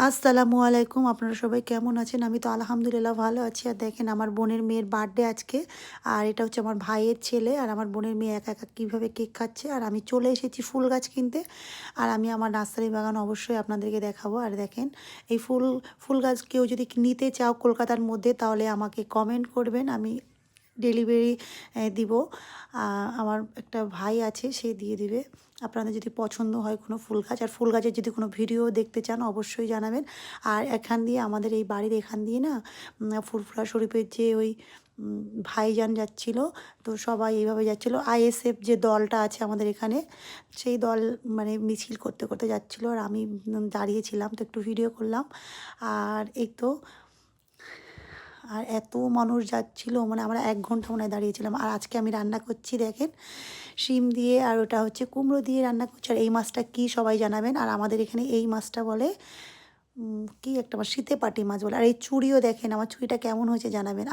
আসসালামু আলাইকুম, আপনারা সবাই কেমন আছেন? আমি তো আলহামদুলিল্লাহ ভালো আছি। আর দেখেন আমার বোনের মেয়ের বার্থডে আজকে। আর এটা হচ্ছে আমার ভাইয়ের ছেলে। আর আমার বোনের মেয়ে একা একা কীভাবে কেক খাচ্ছে। আর আমি চলে এসেছি ফুল গাছ কিনতে। আর আমি আমার নার্সারি বাগান অবশ্যই আপনাদেরকে দেখাবো। আর দেখেন এই ফুল গাছ কেউ যদি নিতে চাও কলকাতার মধ্যে, তাহলে আমাকে কমেন্ট করবেন, আমি ডেলিভারি দিব। আমার একটা ভাই আছে, সে দিয়ে দিবে। আপনাদের যদি পছন্দ হয় কোনো ফুল গাছ, আর ফুল গাছের যদি কোনো ভিডিও দেখতে চান অবশ্যই জানাবেন। আর এখান দিয়ে, আমাদের এই বাড়ির এখান দিয়ে না, ফুরফুরা শরীফের যে ওই ভাইজান যাচ্ছিল, তো সবাই এইভাবে যাচ্ছিল। আইএসএফ যে দলটা আছে আমাদের এখানে, সেই দল মানে মিছিল করতে করতে যাচ্ছিল। আর আমি দাঁড়িয়েছিলাম, তো একটু ভিডিও করলাম। আর এই তো, আর এত মানুষ যাচ্ছিল, মানে আমরা 1 ঘন্টা মনে হয় দাঁড়িয়েছিলাম। আর আজকে আমি রান্না করছি দেখেন শিম দিয়ে, আর ওটা হচ্ছে কুমড়ো দিয়ে রান্না করছি। আর এই মাছটা কি সবাই জানাবেন। আর আমাদের এখানে এই মাছটা বলে কি একটা মাছ, শীতে পাটি মাছ বলে। আর এই চুড়িও দেখেন, আমার চুড়িটা কেমন হয়েছে জানাবেন।